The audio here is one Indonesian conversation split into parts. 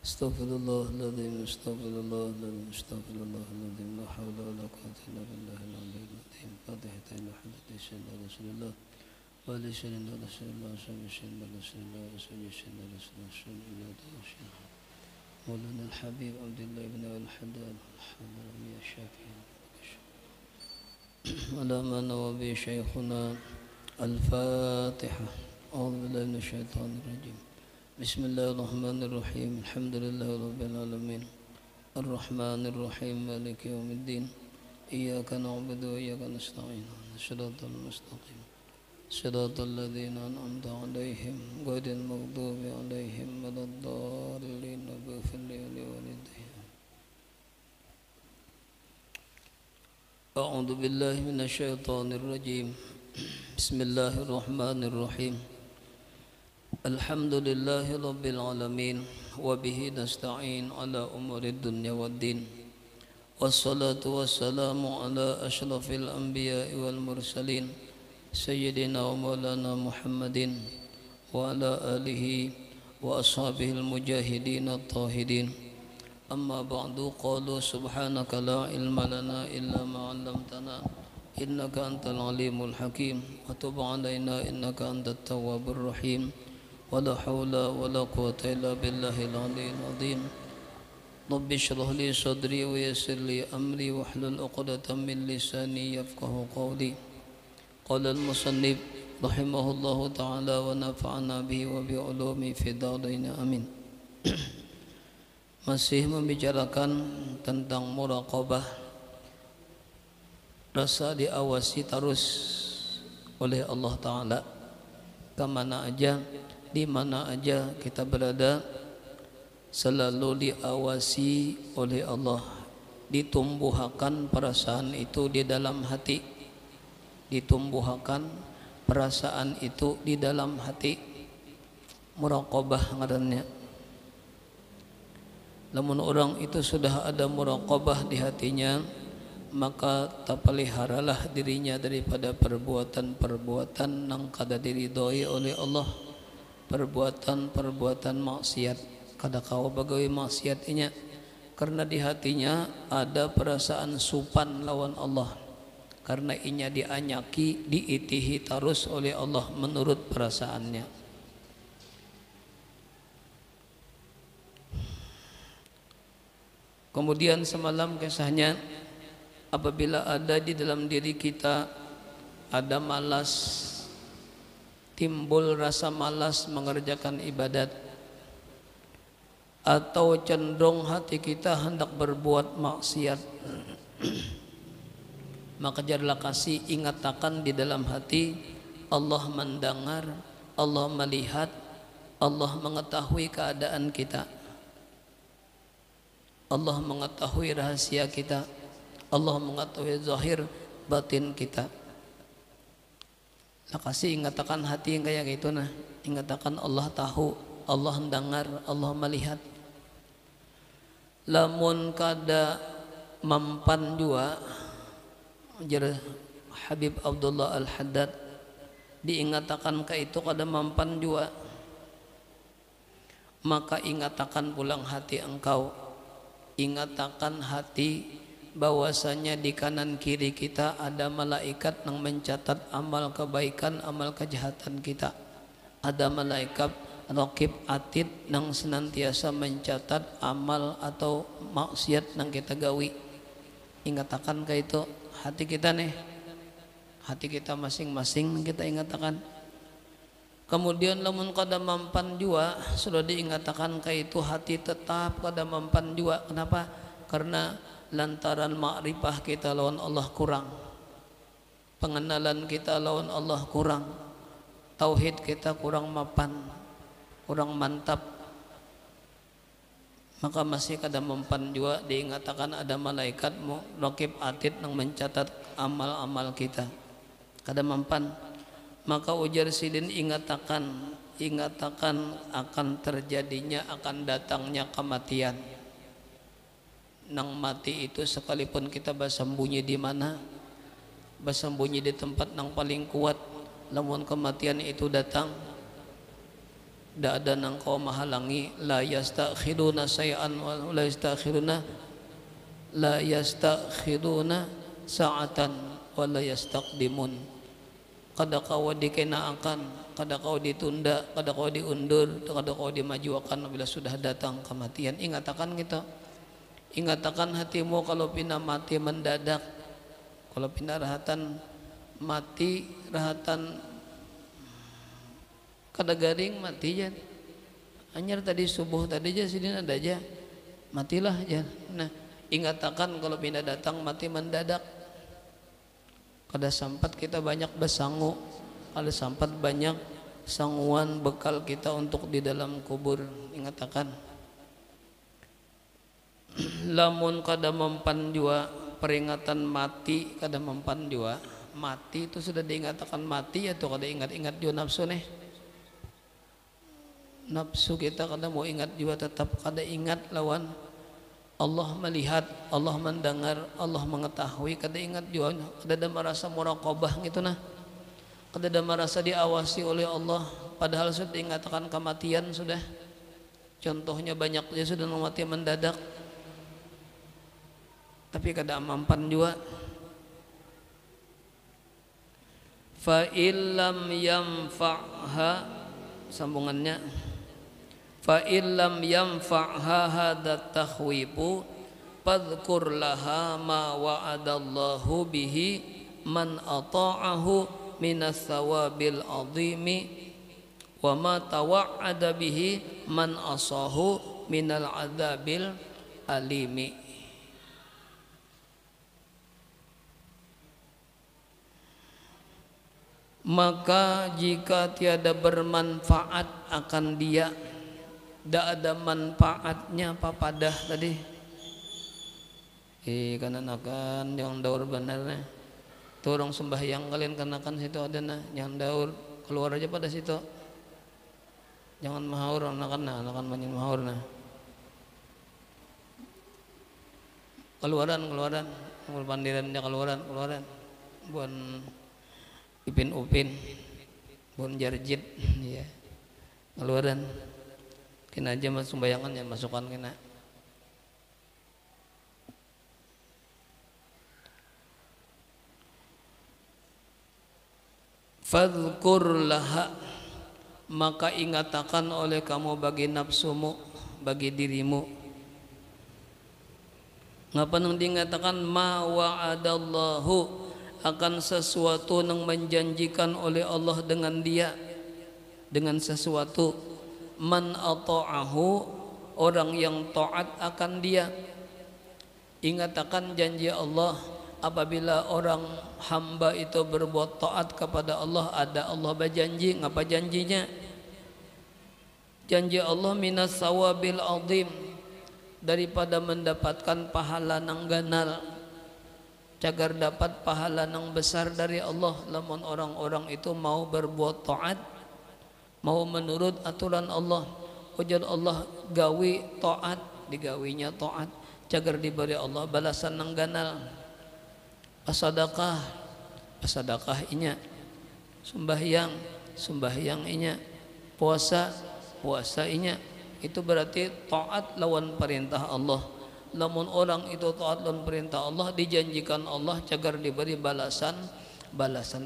استغفر الله العظيم استغفر الله العظيم استغفر الله العظيم لا حول ولا قوة إلا بالله العلي العظيم فاتحة إلى حضرة سيدنا رسول الله وعلى سيدنا رسول الله وصحبه سيدنا رسول الله وصحبه سيدنا رسول الله وصحبه مولانا الحبيب عبد الله بن الحداد الحضرمي الشافعي على ما نوى به شيخنا الفاتحة أعوذ بالله من الشيطان الرجيم بسم الله الرحمن الرحيم الحمد لله رب العالمين الرحمن الرحيم مالك يوم الدين إياك نعبد وإياك نستعين صراط المستقيم صراط الذين أنعمت عليهم غير المغضوب عليهم ولا الضالين اغفر لي ولوالدي أعوذ بالله من الشيطان الرجيم بسم الله الرحمن الرحيم الحمد لله رب العالمين وبه نستعين على أمور الدنيا والدين والصلاة والسلام على أشرف الأنبياء والمرسلين سيدنا ومولانا محمد وعلى آله وأصحابه المجاهدين الطاهرين أما بعد قالوا سبحانك لا علم لنا إلا ما علمتنا إنك أنت العليم الحكيم وتب علينا إنك أنت التواب الرحيم ولا حول ولا قوة إلا بالله العلي العظيم رب اشرح لي صدري ويسر لي أمري واحلل عقدة من لساني يفقه قولي قال المصنف رحمه الله تعالى ونفعنا به وبعلومه في الدارين آمين. Masih membicarakan tentang muraqabah, rasa diawasi terus oleh Allah Ta'ala kemana aja, di mana aja kita berada, selalu diawasi oleh Allah. Ditumbuhkan perasaan itu di dalam hati, ditumbuhkan perasaan itu di dalam hati. Muraqabah ngarannya. Namun orang itu sudah ada muraqabah di hatinya, maka tapaliharalah dirinya daripada perbuatan-perbuatan yang kada diridhoi oleh Allah, perbuatan-perbuatan maksiat. Kada kawa bagawi maksiat inya, karena di hatinya ada perasaan supan lawan Allah, karena inya dianyaki, diitihi terus oleh Allah menurut perasaannya. Kemudian semalam kisahnya, apabila ada di dalam diri kita ada malas, timbul rasa malas mengerjakan ibadat, atau cenderung hati kita hendak berbuat maksiat, maka jadilah kasih ingatakan di dalam hati, Allah mendengar, Allah melihat, Allah mengetahui keadaan kita, Allah mengetahui rahasia kita, Allah mengetahui zahir batin kita. Lah kasih ingatakan hati yang kayak gitu nah, ingatakan Allah tahu, Allah mendengar, Allah melihat. Lamun kada mampan jua, jar Habib Abdullah Al-Haddad, diingatakan ke itu kada mampan jua, maka ingatakan pulang hati engkau, ingatakan hati bahwasanya di kanan kiri kita ada malaikat yang mencatat amal kebaikan, amal kejahatan kita. Ada malaikat raqib atid yang senantiasa mencatat amal atau maksiat yang kita gawi. Ingatakan ke itu hati kita nih, hati kita masing-masing kita ingatakan. Kemudian lamun kada mampan jua, sudah diingatakan ke itu hati tetap kada mampan jua. Kenapa? Karena lantaran makrifah kita lawan Allah kurang, pengenalan kita lawan Allah kurang, tauhid kita kurang mapan, kurang mantap, maka masih kada mempan jua. Diingatakan ada malaikat raqib atid yang mencatat amal-amal kita, kada mempan. Maka ujar sidin ingatakan akan terjadinya, akan datangnya kematian. Nang mati itu sekalipun kita bersembunyi di mana, bersembunyi di tempat yang paling kuat, namun kematian itu datang, Da ada nang kau mahalangi, la yastakhiruna say'an wa la yastakhiruna sa'atan wa la yastaqdimun. Kada kau dikenaakan, kada kau ditunda, kada kau diundur, kada kau dimajuakan bila sudah datang kematian. Ingatakan kita, ingatakan hatimu kalau pina mati mendadak, kalau pina rahatan mati, rahatan kada garing mati jan. Anyar tadi subuh tadi aja sidin ada aja, matilah jan. Nah, ingatakan kalau pina datang mati mendadak. Kada sempat kita banyak bersangu, kada sempat banyak sanguan bekal kita untuk di dalam kubur. Ingatakan lamun kada mempan jua peringatan mati, kada mempan jua mati itu sudah diingatakan mati atau kada ingat-ingat jua nafsu nih. Nafsu kita kada mau ingat jua, tetap kada ingat lawan Allah melihat, Allah mendengar, Allah mengetahui, kada ingat juga, kada ada merasa muraqabah gitu nah, kada ada merasa diawasi oleh Allah, padahal sudah diingatakan kematian sudah. Contohnya banyak dia sudah mati mendadak, tapi kada mampan juga. Fa illam yanfa'ha, sambungannya, fa illam yanfa'ha hadza takhwifu fadhkur laha ma wa'adallahu bihi man ata'ahu minas thawabil azimi wa ma tawa'ada bihi man asahu minal adzabil alimi. Maka jika tiada bermanfaat akan dia, tidak ada manfaatnya papadah tadi. Kanan akan yang daur benar turung sembahyang kalian kenakan situ ada nah, yang daur keluar aja pada situ. Jangan mahaur anak-anak banyak mahaur nah. Keluaran pandiran dia keluaran buan ipin upin buan jarjit ya. Keluaran kena aja masuk bayangan ya, masukkan kena. Fadhkur laha, maka ingatakan oleh kamu bagi nafsumu, bagi dirimu. Ngapa nang dingatakan ma wa'adallahu, akan sesuatu yang menjanjikan oleh Allah dengan dia, dengan sesuatu. Man ata'ahu, orang yang taat akan dia. Ingatakan janji Allah, apabila orang hamba itu berbuat taat kepada Allah, ada Allah berjanji. Ngapa janjinya? Janji Allah minas sawabil azim, daripada mendapatkan pahala nang ganal, cagar dapat pahala nang besar dari Allah. Lamun orang-orang itu mau berbuat taat, mau menurut aturan Allah, ujar Allah gawi taat, digawinya taat, cagar diberi Allah balasan nang ganal. Pasadakah inya, sembahyang inya, puasa inya, itu berarti taat lawan perintah Allah. Lamun orang itu taat lawan perintah Allah, dijanjikan Allah cagar diberi balasan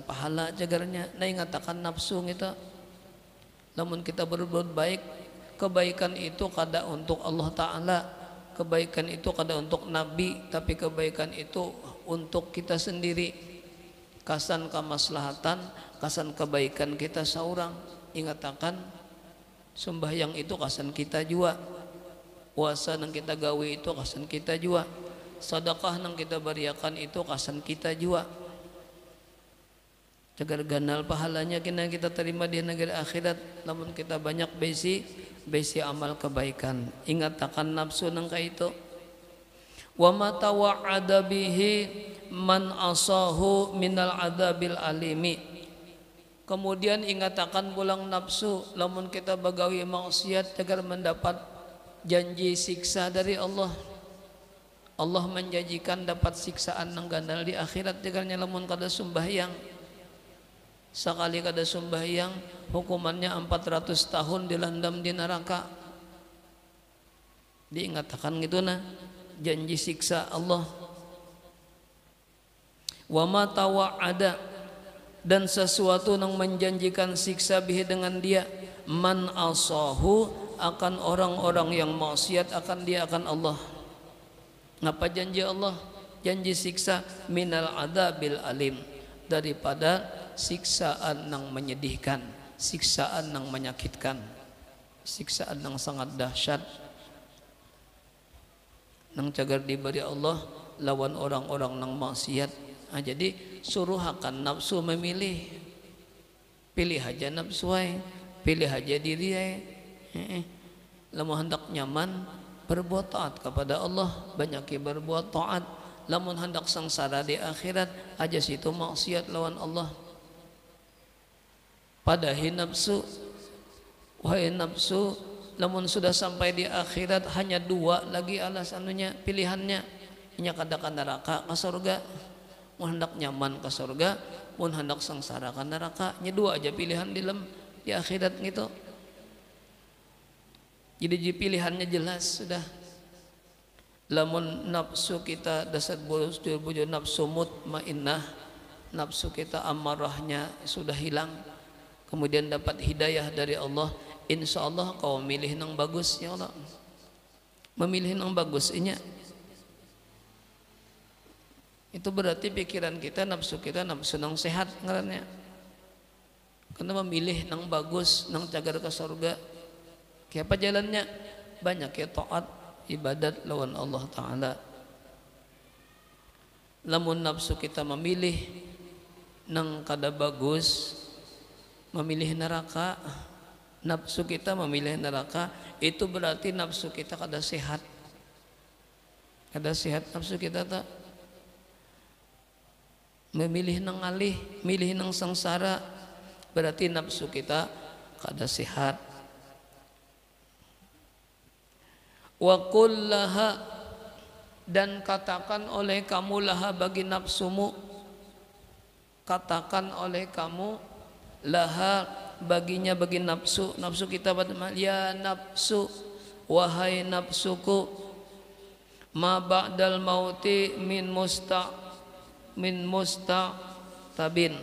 pahala cagarnya. Nah ingatakan nafsu kita, namun kita berbuat baik, kebaikan itu kada untuk Allah Ta'ala, kebaikan itu kada untuk Nabi, tapi kebaikan itu untuk kita sendiri. Kasan kemaslahatan, kasan kebaikan kita seorang. Ingatakan sembahyang itu kasan kita jua, puasa nang kita gawe itu kasan kita jua, sedekah nang kita beriakan itu kasan kita jua. Cagar ganal pahalanya kena kita terima di negeri akhirat. Namun kita banyak besi amal kebaikan. Ingat akan nafsu nang itu. Wa ma tawa'ada bihi man asahu minal adabil alimi. Kemudian ingat akan pulang nafsu, lamun kita bagawi maksiat agar mendapat janji siksa dari Allah. Allah menjanjikan dapat siksaan nang ganal di akhirat jagarnya lamun kada sembahyang. Sekali kada sembahyang hukumannya 400 tahun dilandam di neraka. Diingatkan gitu nah janji siksa Allah. Wa ma tawa'ada, dan sesuatu yang menjanjikan siksa bihi dengan dia, man asahu, akan orang-orang yang maksiat akan dia akan Allah. Ngapa janji Allah? Janji siksa minal adabil alim, daripada siksaan yang menyedihkan, siksaan yang menyakitkan, siksaan yang sangat dahsyat nang cagar diberi Allah lawan orang-orang nang maksiat. Nah, jadi suruh akan nafsu memilih, pilih aja nafsu ay, pilih aja diri ay. Lamun hendak nyaman berbuat taat kepada Allah, banyak berbuat taat. Lamun hendak sengsara di akhirat aja situ maksiat lawan Allah. Padahi nafsu, wahai nafsu, lamun sudah sampai di akhirat hanya dua lagi alasannya pilihannya, nya kada ka neraka ka surga. Mun hendak nyaman ke surga, mun hendak sengsara ke neraka, nya dua aja pilihan di akhirat gitu. Jadi pilihannya jelas sudah. Lamun nafsu kita dasar bojo nafsu mutmainnah, nafsu kita amarahnya sudah hilang, kemudian dapat hidayah dari Allah, insya Allah kau milih yang bagus ya Allah. Memilih yang bagus inya, itu berarti pikiran kita, nafsu kita nafsu yang sehat ngarannya. Karena memilih yang bagus, yang cagar ke surga. Siapa jalannya? Banyak ya taat ibadat lawan Allah Ta'ala. Lamun nafsu kita memilih nang kada bagus, memilih neraka, nafsu kita memilih neraka, itu berarti nafsu kita kada sehat. Kada sehat nafsu kita tak. Memilih nang alih, milih nang sengsara, berarti nafsu kita kada sehat. Wa qul laha, dan katakan oleh kamu laha bagi nafsumu, katakan oleh kamu laha baginya, bagi nafsu, nafsu kita ya nafsu, wahai nafsuku, ma ba'dal mauti min tabin,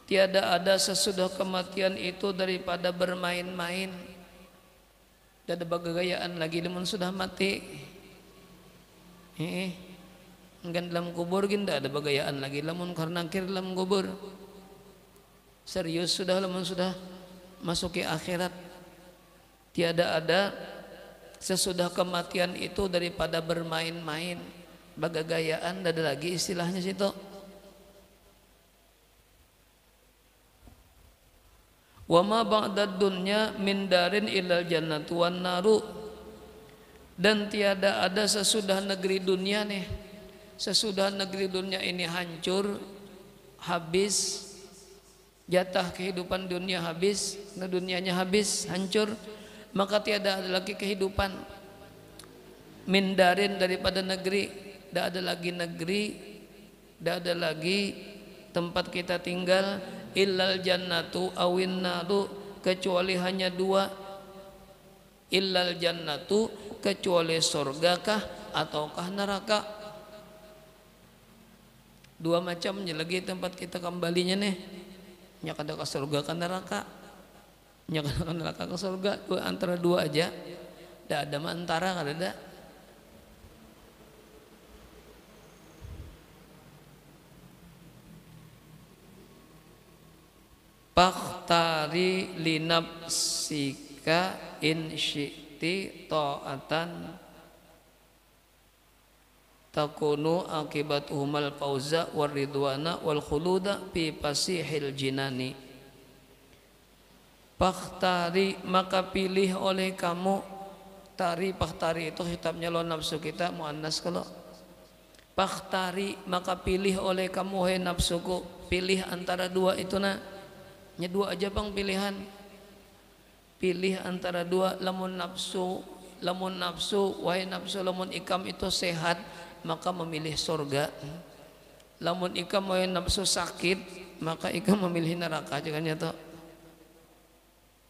tiada ada sesudah kematian itu daripada bermain-main. Tidak ada bagagayaan lagi lamun sudah mati. Enggak dalam kubur gin tidak ada bagayaan lagi lamun karena akhir dalam kubur. Serius sudah lamun sudah masuki akhirat. Tiada ada sesudah kematian itu daripada bermain-main. Bagagayaan tidak ada lagi istilahnya situ. Wa ma ba'dad dunya min darin ilal jannatu wan naru, dan tiada ada sesudah negeri dunia nih, sesudah negeri dunia ini hancur, habis, jatah kehidupan dunia habis, dunianya habis, hancur, maka tiada ada lagi kehidupan. Min darin, daripada negeri, tidak ada lagi negeri, tidak ada lagi tempat kita tinggal, illal jannatu awin naru, kecuali hanya dua, illal jannatu, kecuali surgakah ataukah neraka. Dua macamnya lagi tempat kita kembalinya nih, nya kada ke surga ke neraka, nya kada ke neraka ke surga, antara dua aja, tidak ada antara, kada ada. Fakhtari linafsika in syi'ti ta'atan takunu akibatuhumal fauza waridwana wal khuluda fi fasihil jinani. Fakhtari, maka pilih oleh kamu. Tari, fakhtari itu hitabnya lo nafsu kita muannas kalau. Fakhtari, maka pilih oleh kamu hai nafsuku, pilih antara dua itu nah. Nya dua aja bang pilihan, pilih antara dua. Lamun nafsu wahai nafsu, lamun ikam itu sehat maka memilih surga. Lamun ikam wahai nafsu sakit maka ikam memilih neraka. Jangan nyata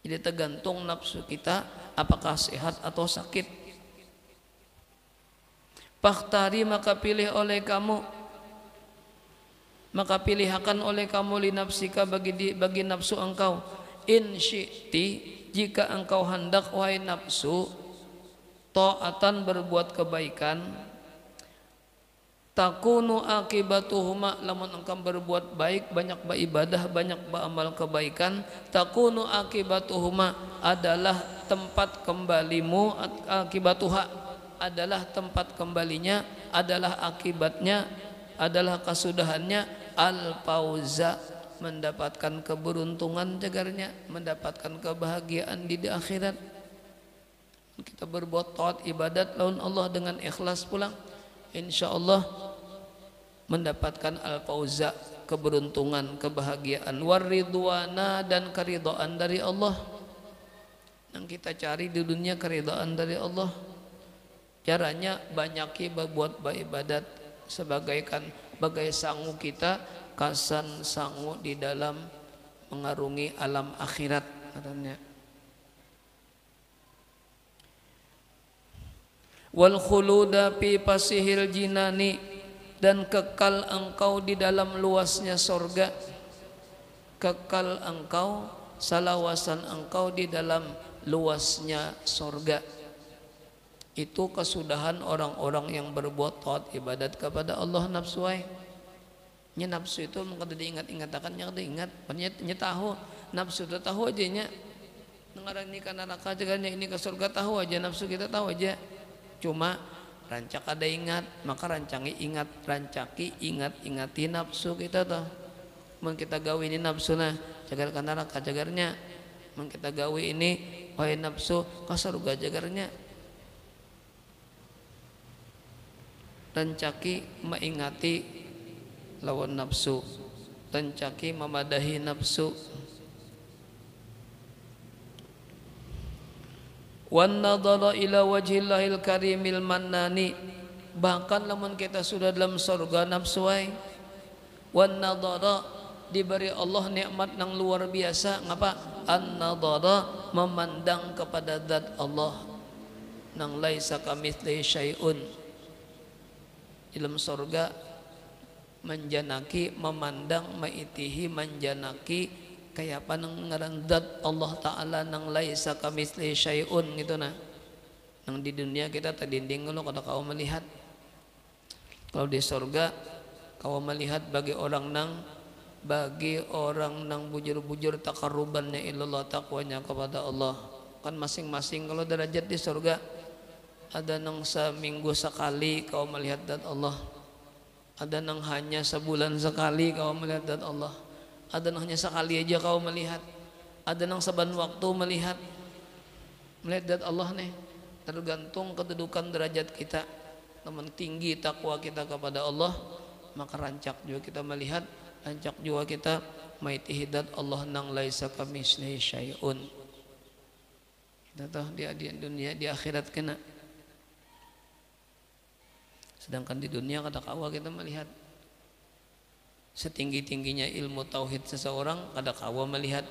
Jadi tergantung nafsu kita apakah sehat atau sakit. Fakhtari, maka pilih oleh kamu, maka pilihakan oleh kamu li nafsika bagi nafsu engkau, in syi'ti, jika engkau hendak wahai nafsu, ta'atan berbuat kebaikan, takunu akibatuhuma, lamun engkau berbuat baik, banyak beribadah, banyak beramal kebaikan, takunu akibatuhuma adalah tempat kembalimu, akibatuha adalah tempat kembalinya, adalah akibatnya, adalah kesudahannya, al-fauza, mendapatkan keberuntungan jagarnya, mendapatkan kebahagiaan di akhirat. Kita berbuat taat ibadat lawan Allah dengan ikhlas pulang, insyaallah mendapatkan al-fauza, keberuntungan, kebahagiaan, waridwana, dan keridhaan dari Allah. Yang kita cari di dunia keridhaan dari Allah. Caranya banyaki berbuat ibadat sebagai sangu kita kasan sangu di dalam mengarungi alam akhirat katanya. Wal khuluda fi pasihil jinani, dan kekal engkau di dalam luasnya sorga. Kekal engkau, salawasan engkau di dalam luasnya sorga. Itu kesudahan orang-orang yang berbuat taat ibadat kepada Allah. Nafsu wae nya, nafsu itu mengkata diingat-ingatakan nya diingat, nya tahu nafsu itu tahu aja nya ngarang ini ka neraka jaganya, ini ke surga tahu aja, nafsu kita tahu aja, cuma rancak ada ingat, maka rancangi ingat, rancaki ingati nafsu kita tuh. Mun kita gawe ini nafsu nah jagar ka neraka jagarnya, mun kita gawe ini wae nafsu ka surga jagarnya. Rancaki mengingati lawan nafsu, rancaki memadahi nafsu. Wan nadhara ila wajhillahil karimil mannani, bahkan lamun kita sudah dalam surga nafsu wae, wan nadhara diberi Allah nikmat yang luar biasa. Ngapa? An nadhara, memandang kepada zat Allah nang laisa kamitslihi syai'un. Dalam surga menjanaki, memandang, maitihi, menjanaki kayak apa nang ngaran zat Allah Ta'ala nang laisa kamitslihi syai'un gitu nah. Nang di dunia kita tadinding lo kada kau melihat. Kalau di surga kau melihat bagi orang nang bujur-bujur taqarrubannya ilallah, takwanya kepada Allah. Kan masing-masing kalau derajat di surga ada nang seminggu sekali kau melihat zat Allah, ada nang hanya sebulan sekali kau melihat zat Allah, ada nang hanya sekali aja kau melihat, ada nang saban waktu melihat zat Allah nih. Tergantung kedudukan derajat kita. Namun tinggi takwa kita kepada Allah, maka rancak juga kita melihat, rancak juga kita maitihi zat Allah nang laisa kamitslihi syai'un. Kita tahu di dunia, di akhirat kena. Sedangkan di dunia kada kawa kita melihat. Setinggi-tingginya ilmu tauhid seseorang kada kawa melihat,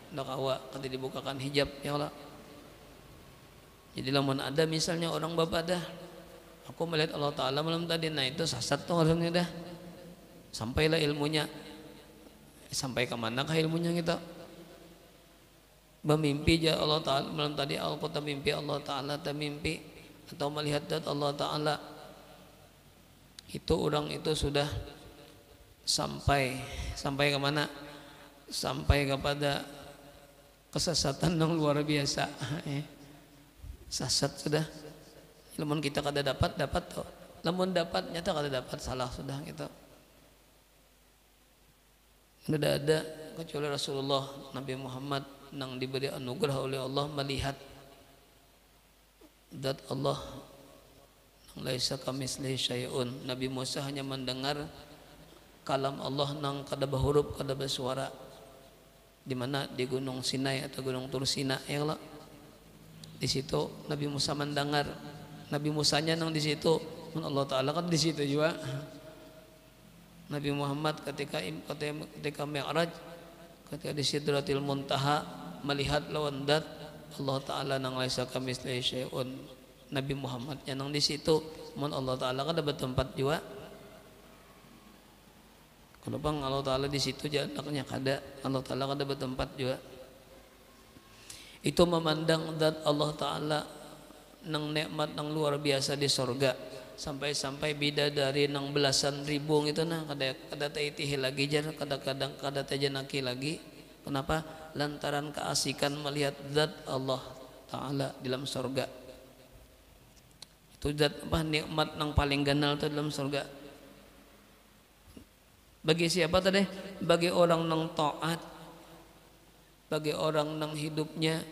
kada kawa, kada dibukakan hijab ya Allah. Jadi lamun ada misalnya orang bapadah, aku melihat Allah Ta'ala malam tadi, nah itu sasat tuh orangnya dah. Sampailah ilmunya, sampai kemanakah ilmunya kita? Bermimpi aja Allah Ta'ala malam tadi, aku tak mimpi Allah Ta'ala, tak mimpi atau melihat zat Allah Ta'ala. Itu orang itu sudah sampai kemana? Sampai kepada kesesatan yang luar biasa. Sasat sudah. Lamun kita kada dapat tuh. Lamun dapat nyata kada dapat, salah sudah gitu. Tidak ada kecuali Rasulullah Nabi Muhammad yang diberi anugerah oleh Allah melihat zat Allah laisa kamitslihi syai'un. Nabi Musa hanya mendengar kalam Allah nang kada bahuruf, kada bersuara. Di mana? Di Gunung Sinai atau Gunung Tursina ya Allah. Di situ Nabi Musa mendengar. Nabi Musanya nang di situ, Allah Ta'ala kan di situ juga. Nabi Muhammad ketika Mi'raj, ketika di Sidratil Muntaha melihat lawan dat Allah Ta'ala nang laisa kamitslihi syai'un. Nabi Muhammad yang nang di situ mun Allah Ta'ala kada bertempat juga. Kalau bang Allah Ta'ala di situ jadaknya kada, Allah Ta'ala kada bertempat juga. Itu memandang dat Allah Ta'ala nang nikmat nang luar biasa di sorga, sampai-sampai bidadari nang belasan ribu itu nah kada taitihi lagi jar, kadang-kadang kada tajanaki lagi. Kenapa? Lantaran keasikan melihat zat Allah Ta'ala di dalam sorga. Itu zat apa nikmat nang paling ganal itu dalam sorga. Bagi siapa tadi? Bagi orang nang taat, bagi orang nang hidupnya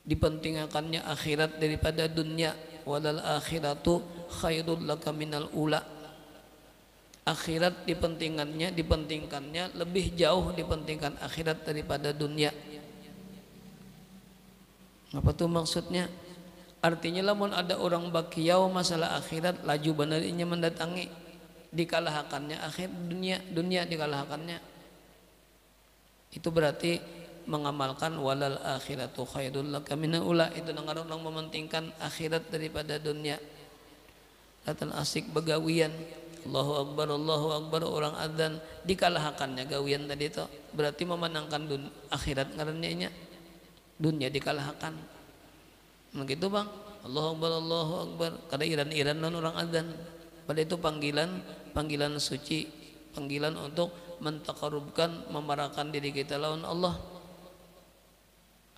dipentingkannya akhirat daripada dunia. Walal akhiratu khairul laka minal ula. Akhirat dipentingkannya lebih jauh dipentingkan akhirat daripada dunia. Apa tuh maksudnya? Artinya lamun ada orang bakiau masalah akhirat laju benarnya mendatangi, dikalahkannya akhir dunia dikalahkannya. Itu berarti mengamalkan walal akhiratu khairul laka minal ula. Itu orang mementingkan akhirat daripada dunia. Datang asik begawian Allahu Akbar orang adzan dikalahkannya gawian tadi itu berarti memenangkan akhirat ngarannya dunia dikalahkan. Begitu bang Allahu Akbar kada iran-iran non orang adzan. Pada itu panggilan suci, panggilan untuk mentaqarrubkan, memarahkan diri kita lawan Allah.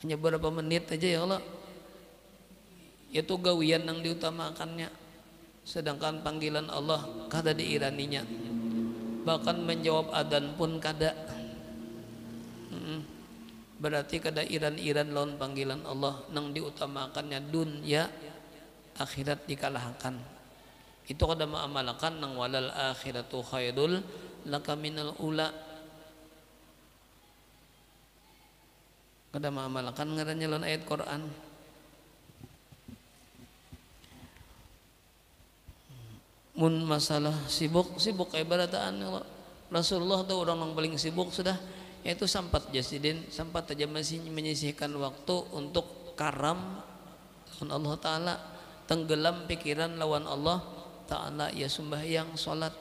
Hanya beberapa menit aja ya Allah. Itu gawian yang diutamakannya. Sedangkan panggilan Allah kada diiraninya. Bahkan menjawab adzan pun kada. Berarti kada iran-iran lawan panggilan Allah nang diutamakannya dunia, akhirat dikalahkan. Itu kada mengamalkan nang walal akhiratu khairul laka minal ula. Kada mengamalkan ngarannya lawan ayat Quran. Mun masalah sibuk ibadataan Rasulullah itu orang yang paling sibuk sudah, yaitu sempat aja masih menyisihkan waktu untuk karam lawan Allah Ta'ala, tenggelam pikiran lawan Allah Ta'ala, ya sembahyang salat.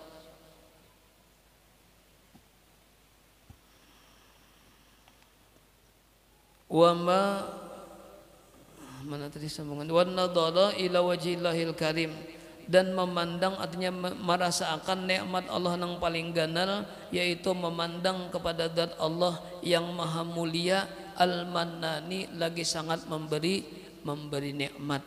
Wa mana tadi sambungan wan nadara ila wajhillahil karim, dan memandang artinya merasakan nikmat Allah yang paling ganal, yaitu memandang kepada zat Allah yang maha mulia, al-mannani, lagi sangat memberi nikmat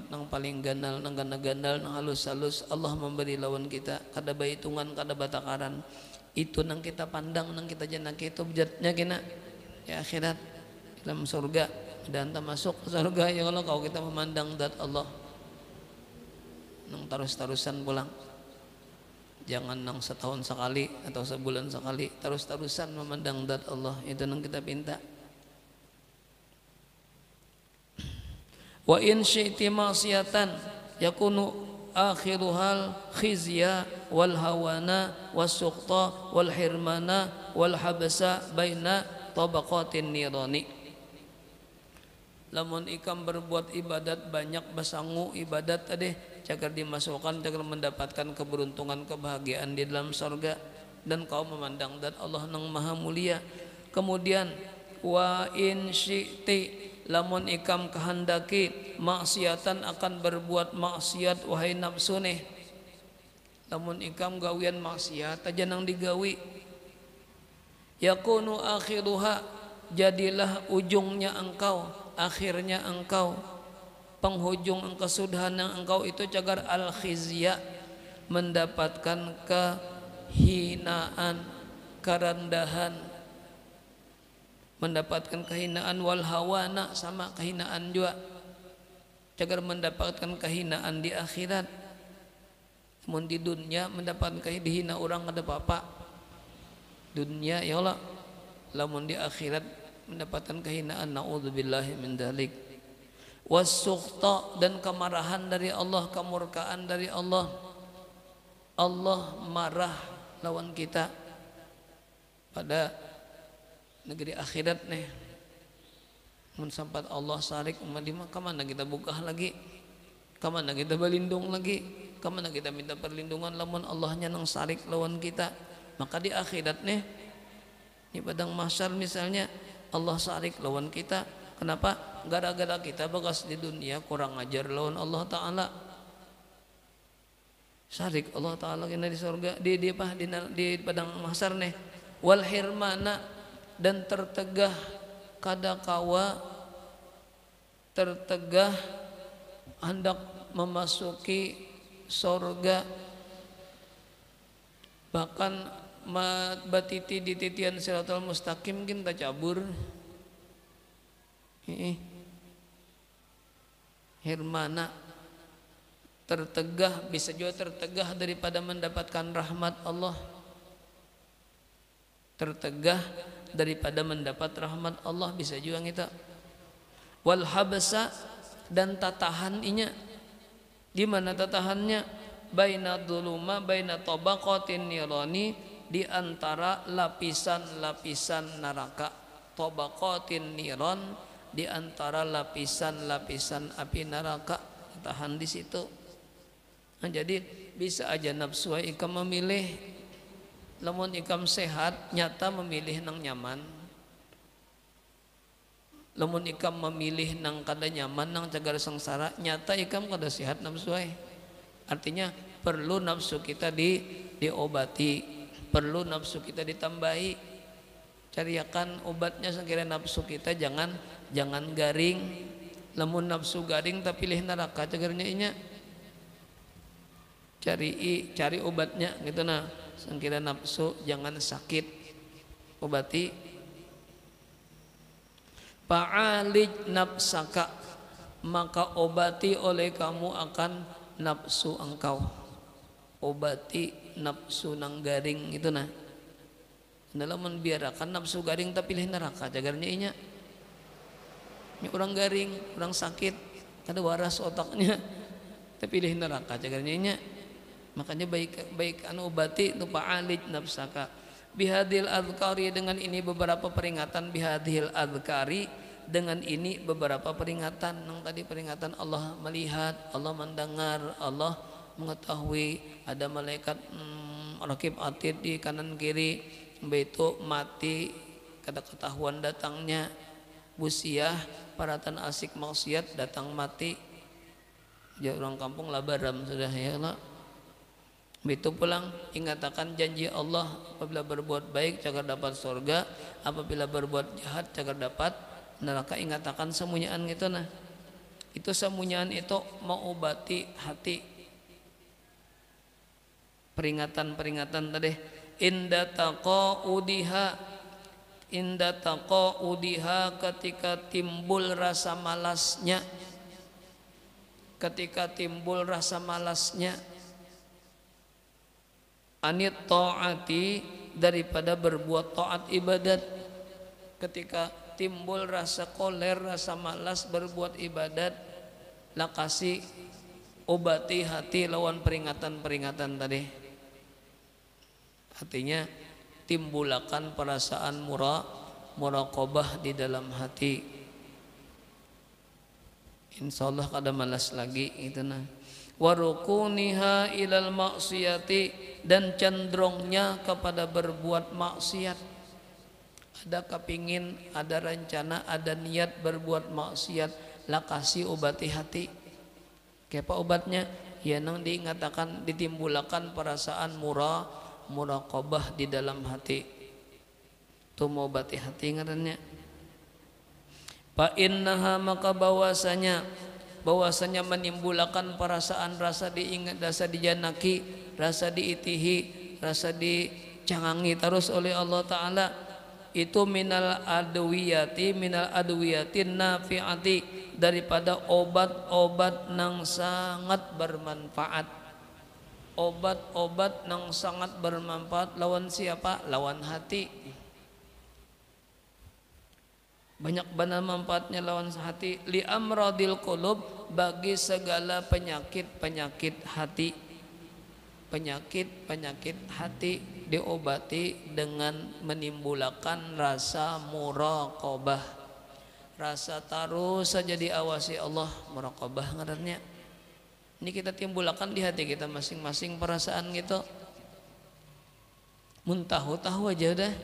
yang paling ganal, nang ganal nang halus-halus Allah memberi lawan kita, kada bahitungan kada batakaran. Itu nang kita pandang, nang kita jenaki itu bejatnya kena ya akhirat dalam surga, dan tak masuk ke surga ya Allah kalau kita memandang zat Allah nang terus-terusan pulang. Jangan nang setahun sekali atau sebulan sekali, terus-terusan memandang zat Allah. Itu nang kita pinta. Wa in syi'ti ma'siyatan yakunu akhiruhal khizya wal hawana wasuqta wal hirmana wal habsa baina tabaqatin nirani. Lamun ikam berbuat ibadat banyak, basangu ibadat tadi cagar dimasukkan, cagar mendapatkan keberuntungan, kebahagiaan di dalam surga, dan kau memandang zat Allah nang maha mulia. Kemudian wa in syi'ti, lamun ikam kehendaki maksiatan akan berbuat maksiat wahai nafsu nih. Lamun ikam gawian maksiat aja nang digawi, yakunu akhiruha, jadilah ujungnya engkau, akhirnya engkau, penghujung kesudahan engkau itu cagar al khizya, mendapatkan kehinaan, kerendahan, mendapatkan kehinaan, wal hawana, sama kehinaan juga, cagar mendapatkan kehinaan di akhirat. Mun di dunia mendapatkan dihina orang ada apa-apa dunia ya Allah, lamun di akhirat mendapatkan kehinaan, naudzubillahi min dzalik. Wasuqta, dan kemarahan dari Allah, kemurkaan dari Allah. Allah marah lawan kita. pada negeri akhirat nih. Mun sampat Allah sarik umat di mah kamana kita bukah lagi, kamana kita berlindung lagi, kamana kita minta perlindungan lamun Allahnya nang sarik lawan kita. Maka di akhirat nih di padang mahsyar misalnya Allah sarik lawan kita. Kenapa? Gara-gara kita bagas di dunia kurang ajar lawan Allah Ta'ala. Sarik Allah Ta'ala kena di surga di padang mahsyar nih. Wal hirmana, dan tertegah kadakawa tertegah hendak memasuki surga, bahkan batiti di titian siratal mustaqim kita cabur. Hirmana tertegah, bisa juga tertegah daripada mendapatkan rahmat Allah, tertegah daripada mendapat rahmat Allah bisa juga kita. Wal habsa, dan tatahan inya. Di mana tatahannya? Baina dzuluma baina tabaqatin nirani, di antara lapisan-lapisan neraka. Tabaqatin niran, di antara lapisan-lapisan api neraka, tahan di situ. Nah, jadi bisa aja nafsu ikam memilih. Lamun ikam sehat nyata memilih nang nyaman, lamun ikam memilih nang kada nyaman nang cagar sengsara nyata ikam kada sehat nafsu. Artinya perlu nafsu kita diobati, perlu nafsu kita ditambahi. Cariakan obatnya sekira nafsu kita jangan garing. Lamun nafsu garing tapi pilih neraka cagarnya inya, cari obatnya gitu nah. Sangkira nafsu jangan sakit, obati. Fa'alij nafsaka, maka obati oleh kamu akan nafsu engkau. Obati nafsu nang garing itu nah. Dalam membiarkan nafsu garing tapi pilih neraka jagarnya inya. Ini orang garing, orang sakit, kada waras otaknya, tapi pilih neraka jagarnya inya. Makanya baik anu obati itu fa'alij nafsaka bihadil adzkari, dengan ini beberapa peringatan. Bihadil adzkari, dengan ini beberapa peringatan. Nang tadi peringatan Allah melihat, Allah mendengar, Allah mengetahui, ada malaikat rakib atid di kanan kiri, itu mati kada ketahuan datangnya. Busiah paratan asik maksiat datang mati, jadi orang kampung labaram sudah ya Allah. Itu pulang ingatakan janji Allah, apabila berbuat baik cagar dapat surga, apabila berbuat jahat cagar dapat neraka. Ingatakan semunyaan gitu nah. Itu semunyaan itu mengobati hati. Peringatan-peringatan tadi. Inda taqaudiha, ketika timbul rasa malasnya. Ketika timbul rasa malasnya. Anit ta'ati, daripada berbuat taat ibadat. Ketika timbul rasa koler, rasa malas berbuat ibadat, lakasi obati hati lawan peringatan-peringatan tadi. Artinya timbulakan perasaan muraqabah di dalam hati. Insyaallah kada malas lagi itu nah. Warukuniha ilal maksiyati, dan cenderungnya kepada berbuat maksiat. Ada kepingin, ada rencana, ada niat berbuat maksiat, lakasi obati hati. Kepa obatnya? Ya nang diingatakan ditimbulakan perasaan muraqabah di dalam hati. Itu mau obati hati ngarannya. Fa innaha, maka bahwasanya menimbulkan perasaan rasa diingat, rasa dijanaki, rasa diitihi, rasa dicangangi terus oleh Allah Ta'ala. Itu minal adwiyatin nafi'ati, daripada obat-obat nang sangat bermanfaat. Obat-obat nang sangat bermanfaat lawan siapa? Lawan hati. Banyak benar manfaatnya lawan hati. Li amradil qulub, bagi segala penyakit-penyakit hati. Penyakit-penyakit hati. diobati dengan menimbulkan rasa muraqabah, rasa terus saja diawasi Allah. Muraqabah ngarannya ini kita timbulkan di hati kita masing-masing perasaan gitu. Mun tahu aja dah.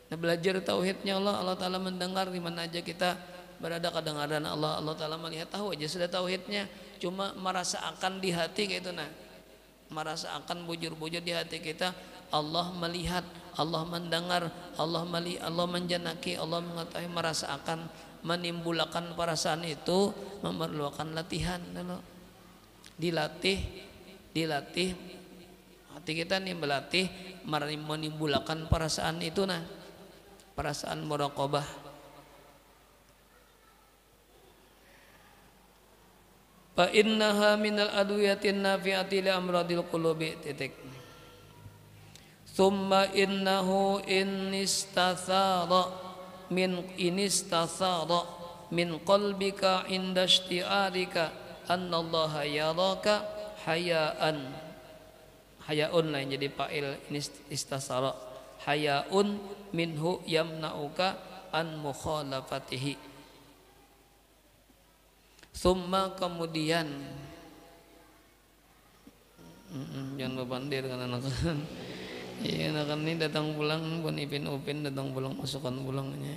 Nah, belajar tauhidnya Allah Ta'ala mendengar di mana aja kita berada, kedengaran Allah Ta'ala melihat, tahu aja sudah tauhidnya. Cuma merasa akan di hati kayak itu, nah merasa akan bujur-bujur di hati kita, Allah melihat, Allah mendengar, Allah menjanaki, Allah mengetahui, merasa akan, menimbulkan perasaan itu memerlukan latihan dulu. Dilatih hati kita nih, berlatih menimbulkan perasaan itu, nah perasaan muraqabah. Fa innaha minal adwiyatin nafi'ati li amradil qulubi titik. Thumma innahu inistathara min qalbika inda ishti'arika annallaha yaraka hayaun lain jadi fa'il inistasara, hayaun minhu yamna'uka an mukhalafatihi. Summa kemudian jangan bebandir kan anak-anak. Iya, anak ini datang pulang pun Ipin Upin datang pulang masukkan pulangnya.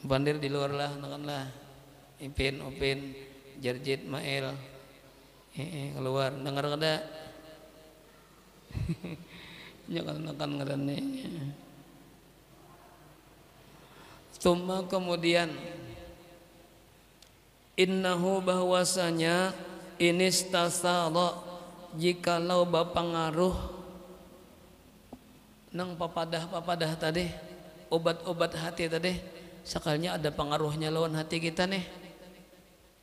Bandir di luar lah anak lah. Ipin Upin Jarjit Mael keluar dengar kada. Jangan akan ngarannya. Summa kemudian innahu bahwasanya inistasara jikalau bapangaruh nang papadah tadi, obat-obat hati tadi, sekalinya ada pengaruhnya lawan hati kita nih,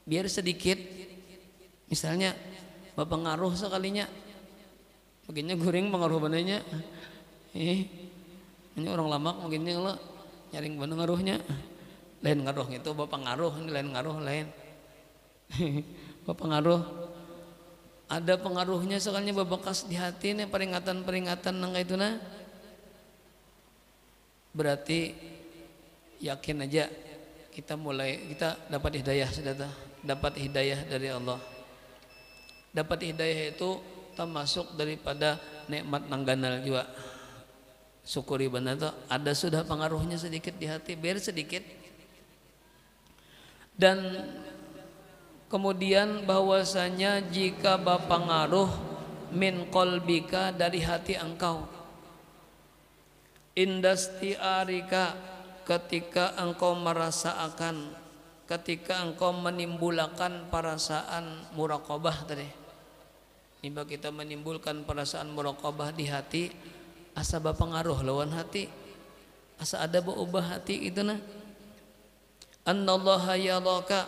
biar sedikit misalnya bapangaruh sekalinya begini guring pengaruh bananya ini orang lama mungkinnya lo nyaring bener ngaruhnya lain ngaruh itu bapangaruh, ini lain ngaruh lain pengaruh, ada pengaruhnya sekalinya bebekas di hati nih, peringatan nang itu nah, berarti yakin aja kita dapat hidayah sudah, dapat hidayah dari Allah. Dapat hidayah itu termasuk daripada nikmat nangganal juga, syukuri benar tuh ada sudah pengaruhnya sedikit di hati, biar sedikit. Dan kemudian bahwasanya jika bapangaruh min qalbika dari hati engkau, indastiarika ketika engkau merasakan, ketika engkau menimbulkan perasaan muraqabah tadi. Niba kita menimbulkan perasaan muraqabah di hati, asa bapangaruh lawan hati, asa ada berubah hati itu nah. Annallaha yaraka,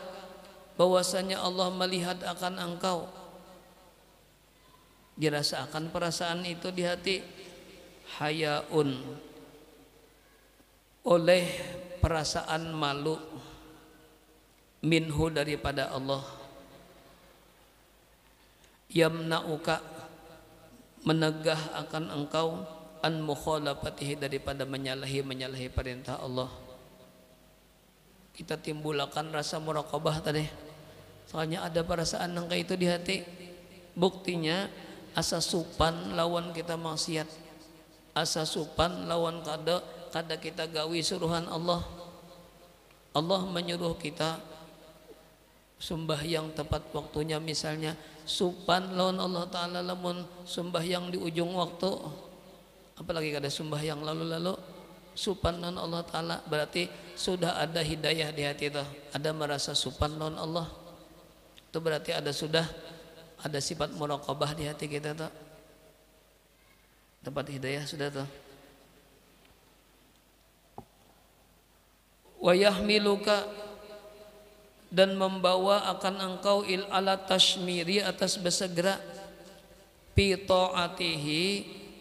bahwasanya Allah melihat akan engkau, dirasakan perasaan itu di hati, hayaun oleh perasaan malu, minhu daripada Allah, yamna'uka menegah akan engkau, an mukhalafatihi daripada menyalahi perintah Allah. Kita timbulkan rasa muraqabah tadi, soalnya ada perasaan nangka itu di hati. Buktinya asa supan lawan kita maksiat, asa supan lawan kada kita gawi suruhan Allah. Allah menyuruh kita sembahyang tepat waktunya, misalnya supan lawan Allah Ta'ala lamun sembahyang di ujung waktu, apalagi kada sembahyang lalu-lalu supan lawan Allah Ta'ala, berarti sudah ada hidayah di hati itu, ada merasa supan lawan Allah, itu berarti sudah ada sifat muraqabah di hati kita tuh, dapat hidayah sudah tuh. Wa yahmiluka, dan membawa akan engkau ala tashmiri, atas bersegera, fi ta'atihi,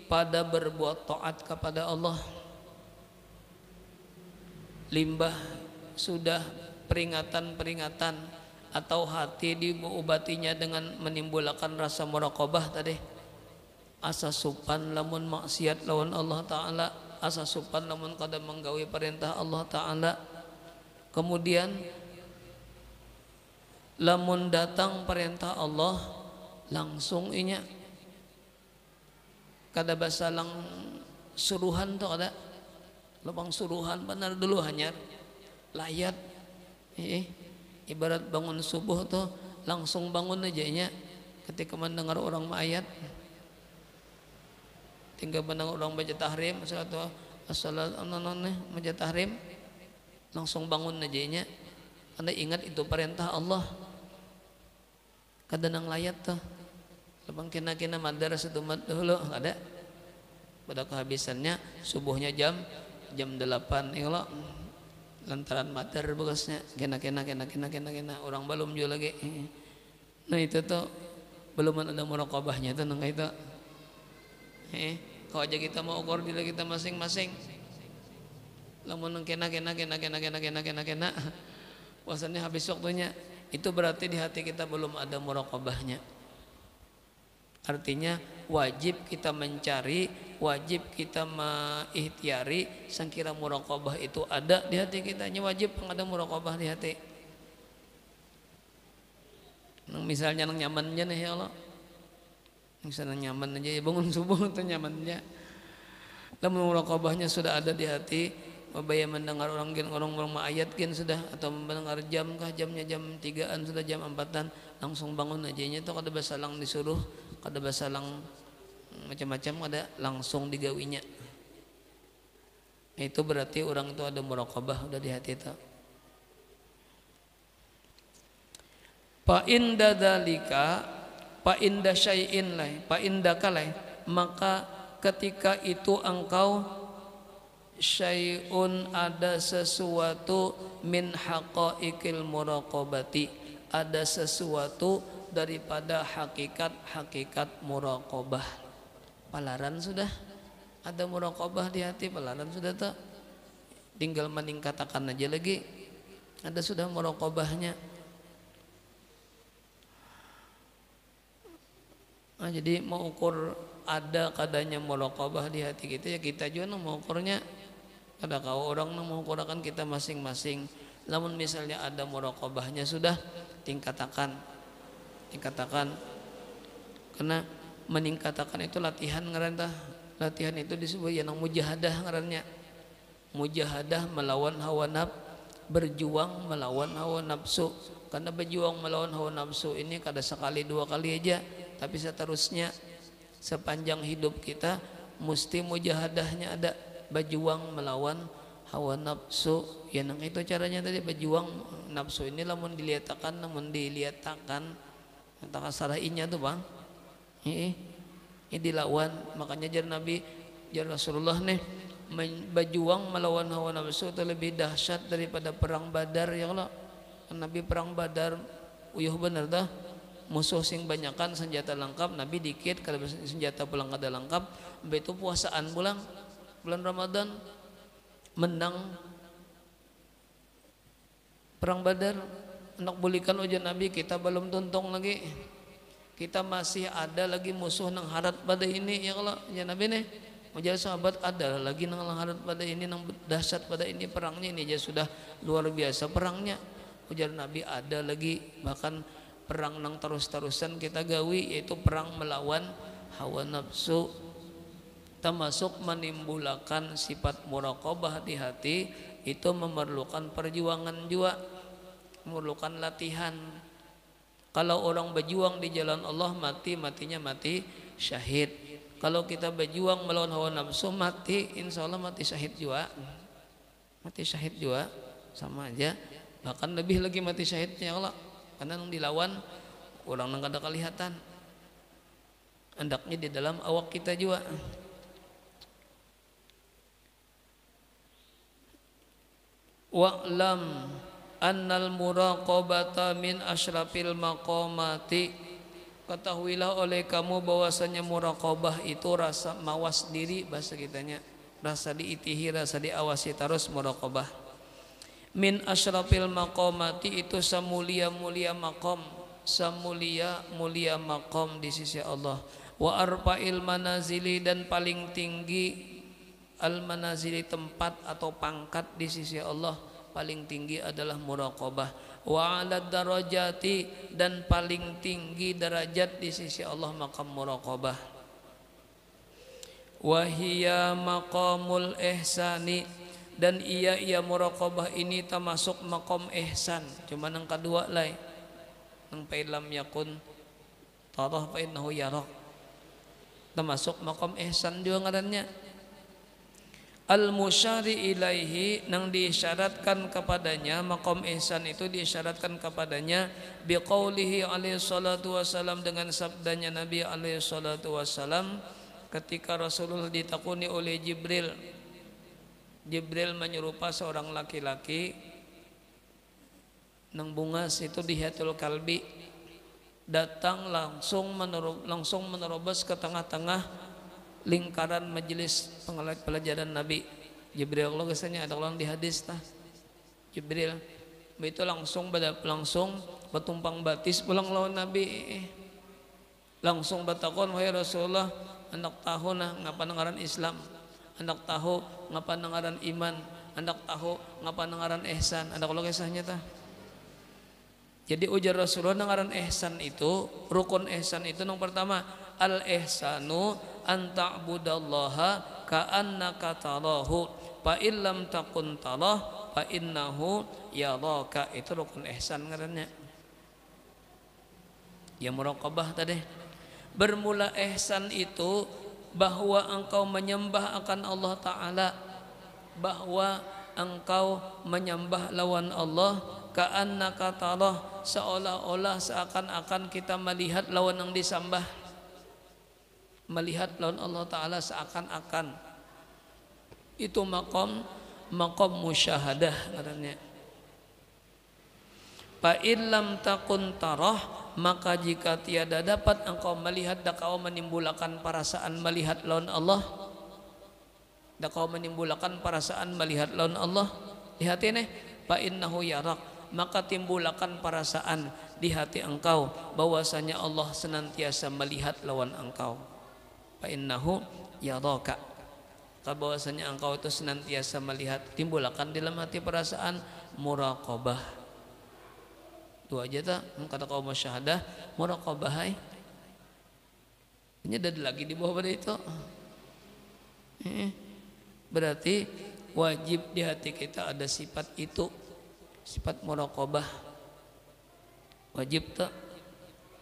pada berbuat taat kepada Allah. Limbah sudah peringatan atau hati diobatinya dengan menimbulkan rasa muraqabah tadi, asa supan lamun maksiat lawan Allah Ta'ala, asa supan lamun kada menggawi perintah Allah Ta'ala. Kemudian lamun datang perintah Allah langsung inya, kada basalang suruhan tuh kada lapang suruhan benar dulu hanya layat. Ibarat bangun subuh tuh langsung bangun aja nya ketika mendengar orang mayat, tinggal mendengar orang baca tahrim atau assalamualaikum baca tahrim langsung bangun aja nya, karena ingat itu perintah Allah. Kada nang layat tuh lapang kena madar satu mat dulu ada pada kehabisannya subuhnya jam 8 kalau lantaran madar bekasnya kena orang belum juga lagi. Nah itu tuh belum ada muraqabahnya tuh nang itu. Kalau aja kita mau ukur diri kita masing-masing, lamun kena puasanya habis waktunya, itu berarti di hati kita belum ada muraqabahnya. Artinya wajib kita mencari, wajib kita mengikhtiari sangkira muraqabah itu ada di hati kita. Wajib ada muraqabah di hati. Misalnya nang nyamannya nih ya Allah, misalnya nyaman aja ya bangun subuh itu nyamannya. Lamun muraqabahnya sudah ada di hati, Mabaya mendengar orang ayat gen sudah, atau mendengar jam kah, jamnya jam 3-an sudah, jam 4-an langsung bangun aja nya itu kada basalang disuruh, kada basalang macam-macam, kada langsung digawinya. Itu berarti orang itu ada muraqabah udah di hati itu. Fa inda dzalika, fa inda syai'in lai, fa indaka lai, maka ketika itu engkau syai'un ada sesuatu min haqaiqil muraqabati, ada sesuatu daripada hakikat muraqabah. Palaran sudah ada muraqabah di hati, palaran sudah tak tinggal meningkatkan aja lagi, ada sudah muraqabahnya. Nah, jadi mau ukur ada kadanya muraqabah di hati kita, ya kita juga mau ukurnya. Ada kau orang mau ukurkan kita masing-masing. Namun misalnya ada muraqabahnya sudah tingkatakan. Karena meningkatkan itu latihan ngarantah. Latihan itu disebut yang mujahadah ngarannya. Mujahadah melawan hawa nafsu, berjuang melawan hawa nafsu. Karena berjuang melawan hawa nafsu ini kada sekali dua kali aja, tapi seterusnya sepanjang hidup kita mesti mujahadahnya ada, berjuang melawan hawa nafsu. Ya nang itu caranya tadi, berjuang nafsu ini lamun diliatakan, antara sarainya tuh bang, ini dilawan. Makanya jar Nabi, jar Rasulullah nih, berjuang melawan hawa nafsu itu lebih dahsyat daripada perang Badar ya Allah. Nabi perang Badar uyuh bener dah, musuh sing banyakan senjata lengkap, Nabi dikit, kalau senjata pulang kada lengkap. Itu puasaan pulang bulan Ramadan, menang perang Badar, hendak bulikan ujian Nabi, kita belum tuntung lagi, kita masih ada lagi musuh nang harat pada ini ya Allah. Ya Nabi nih ujar sahabat, ada lagi nang harat pada ini, nang dahsyat pada ini perangnya, ini aja sudah luar biasa perangnya. Ujar Nabi ada lagi, bahkan perang nang terus-terusan kita gawi, yaitu perang melawan hawa nafsu, termasuk menimbulkan sifat muraqabah di hati. Itu memerlukan perjuangan juga, memerlukan latihan. Kalau orang berjuang di jalan Allah, matinya mati syahid. Kalau kita berjuang melawan hawa nafsu, mati insya Allah mati syahid juga, sama aja, bahkan lebih lagi mati syahidnya Allah. Karena yang dilawan orang yang kada kelihatan, hendaknya di dalam awak kita juga. Wa'lam annal muraqabata min asyrafil maqamati, ketahuilah oleh kamu bahwasanya muraqabah itu rasa mawas diri, bahasa kitanya rasa diitihi, rasa diawasi terus muraqabah. Min asyrafil maqamati itu semulia-mulia maqam, semulia-mulia maqam di sisi Allah. wa arfa'il manazili dan paling tinggi al manazili tempat atau pangkat di sisi Allah paling tinggi adalah muraqabah, wa 'alad darajati dan paling tinggi derajat di sisi Allah maqam muraqabah, wa hiya maqamul ihsani dan ia muraqabah ini termasuk maqam ihsan. Cuma yang kedua lai nang fa lam yakun tarah fa innahu yarak, termasuk maqam ihsan juga ngarannya. Al-musyari ilaihi nang diisyaratkan kepadanya, maqam ihsan itu diisyaratkan kepadanya biqaulihi alaihi salatu wasalam, dengan sabdanya Nabi alaihi salatu wasalam ketika Rasulullah ditakuni oleh Jibril. Jibril menyerupa seorang laki-laki nang bungas itu di hatul kalbi, datang langsung menerobos ke tengah-tengah lingkaran majelis pelajaran Nabi. Jibril Allah kesannya ada orang di hadis tah. Jibril itu langsung bertumpang batis pulang lawan Nabi. Langsung batakon, wahai Rasulullah, anak tahu nah ngapa ngaran Islam, anak tahu ngapa ngaran iman, anak tahu ngapa ngaran ihsan. Ada kalau kisahnya tah. Jadi ujar Rasulullah ngaran ihsan itu, rukun ihsan itu yang pertama al ihsanu anta'budallaha ka'annaka tarahu fa illam takun tarah fa innahu yaraka. Itu rukun ihsan ngarannya. Ya muraqabah tadi. Bermula ihsan itu bahwa engkau menyembah akan Allah Ta'ala, bahwa engkau menyembah lawan Allah, ka'annaka tarah, seolah-olah seakan-akan kita melihat lawan yang disembah, melihat lawan Allah Ta'ala seakan-akan. Itu maqam musyahadah katanya. Fa illam takun tarah, maka jika tiada dapat engkau melihat, dakau menimbulkan perasaan melihat lawan Allah, dakau menimbulkan perasaan melihat lawan Allah di hati nih, fa innahu yarak, maka timbulkan perasaan di hati engkau bahwasanya Allah senantiasa melihat lawan engkau. Fa innahu yaraka, bahwasanya engkau itu senantiasa melihat, timbulkan dalam hati perasaan muraqabah. Dua aja tak kata kau musyahadah muraqabah. Ini ada lagi di bawah pada itu. Berarti wajib di hati kita ada sifat itu, sifat muraqabah. Wajib tak?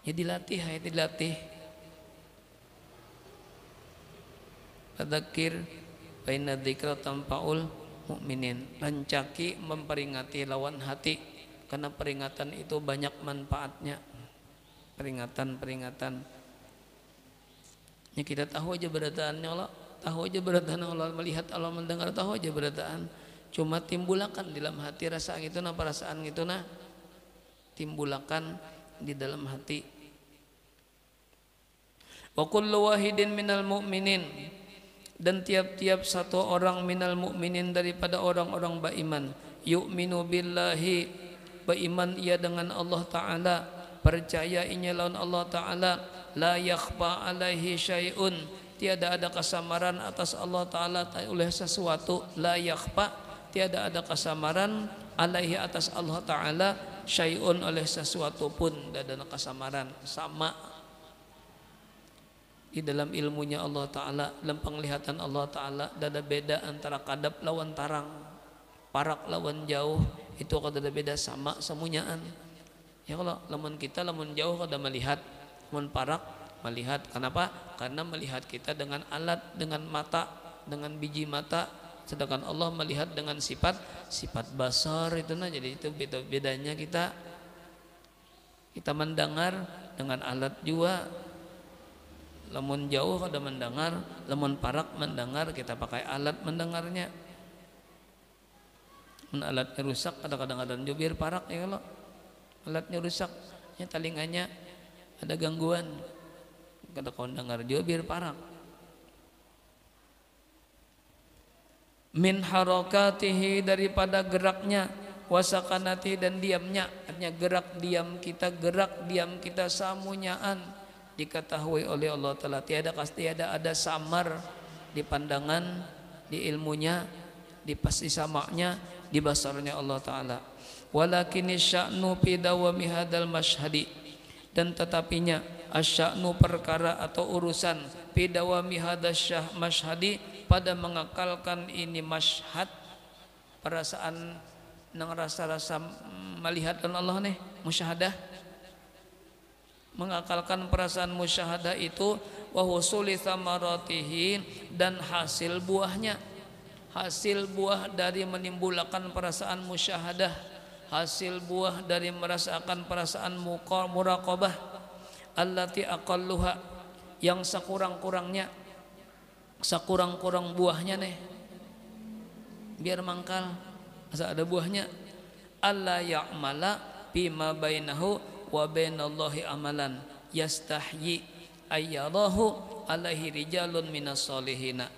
Ya dilatih, ya dilatih. Fadzakir fa inna dzikra tanfa'ul mu'minin. Rancaki memperingati lawan hati, karena peringatan itu banyak manfaatnya. Peringatan. Ya kita tahu aja berataannya Allah, tahu aja berataan Allah, melihat Allah, mendengar, tahu aja berataan. Cuma timbulakan di dalam hati rasa gitu nah, perasaan gitu nah, timbulakan di dalam hati. Wa kullu wahidin minal mu'minin, dan tiap-tiap satu orang minal mu'minin daripada orang-orang beriman, yu'minu billahi, beriman ia dengan Allah Ta'ala, percaya inya lawan Allah Ta'ala, la yakhfa alaihi syai'un, tiada ada kesamaran atas Allah Ta'ala oleh sesuatu, la yakhfa, tiada ada kesamaran alaihi atas Allah Ta'ala, syai'un oleh sesuatu pun, tidak ada kesamaran, sama di dalam ilmunya Allah Ta'ala, dalam penglihatan Allah Ta'ala, tidak ada beda antara kadap lawan tarang, parak lawan jauh, itu kada beda, sama semuanyaan. Ya kalau lamun kita lamun jauh kada melihat, lamun parak melihat. Kenapa? Karena melihat kita dengan alat, dengan mata, dengan biji mata, sedangkan Allah melihat dengan sifat basar itu nah. Jadi itu bedanya kita mendengar dengan alat juga. Lamun jauh kada mendengar, lamun parak mendengar, kita pakai alat mendengarnya. Alatnya rusak, kadang-kadang jubir parak ya, kalau alatnya rusak, ya telinganya ada gangguan, kadang-kadang dengar jubir parak. Min harakatihi, daripada geraknya, wasakanati, dan diamnya, artinya gerak diam kita samunyaan, diketahui oleh Allah Ta'ala, tiada ada samar di pandangan, di ilmunya, di pasti samanya, di basarnya Allah Ta'ala. Walakin sya'nu fi dawami hadzal masyhadi, dan tetapinya asya'nu perkara atau urusan fi dawami hadzal masyhadi, pada mengekalkan ini masyhad, perasaan nang rasa-rasa melihat Allah nih, musyahadah, mengakalkan perasaan musyahadah itu, wa husuli thamaratihi, dan hasil buahnya, hasil buah dari menimbulkan perasaan musyahadah, hasil buah dari merasakan perasaan muraqabah, allati aqalluha, yang sekurang-kurangnya, sekurang-kurang buahnya nih, biar mangkal asa ada buahnya, alla ya'mala bima bainahu wa bainallahi amalan yastahyi ayyadahu alaihi rijalun minas solihina,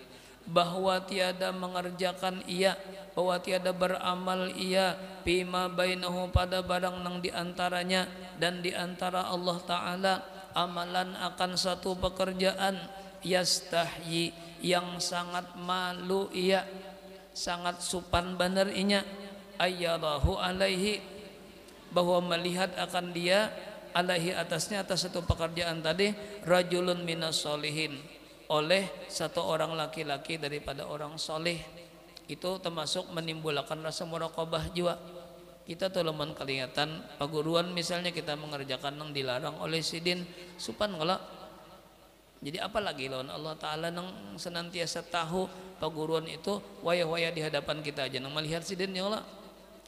bahwa tiada mengerjakan ia, bahwa tiada beramal ia, bima bainahu, pada barang nang diantaranya dan diantara Allah Ta'ala, amalan akan satu pekerjaan, yastahyi, yang sangat malu ia, sangat supan benar inya, ayyadahu alaihi, bahwa melihat akan dia, alaihi atasnya, atas satu pekerjaan tadi, rajulun minas solihin, oleh satu orang laki-laki daripada orang soleh. Itu termasuk menimbulkan rasa muraqabah jiwa. Kita tuh lemon kelihatan paguruan misalnya kita mengerjakan yang dilarang oleh sidin, supan kalau. Jadi apalagi lawan Allah Ta'ala nang senantiasa tahu paguruan itu waya-waya di hadapan kita aja nang melihat sidin ya Allah.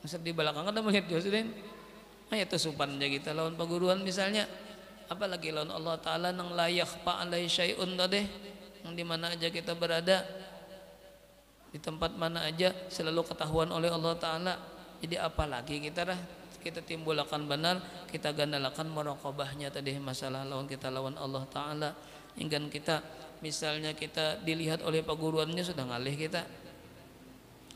Masa di belakang ada melihat juga sidin. Itu supan aja kita lawan paguruan misalnya. Apalagi lawan Allah Ta'ala nang la yakhfa alaihi syai'un tadi, yang di mana aja kita berada, di tempat mana aja selalu ketahuan oleh Allah Ta'ala. Jadi apalagi kita timbulkan benar, kita gandalakan muraqabahnya tadi, masalah lawan kita lawan Allah Ta'ala. Hingga kita misalnya kita dilihat oleh paguruannya sudah ngalih kita.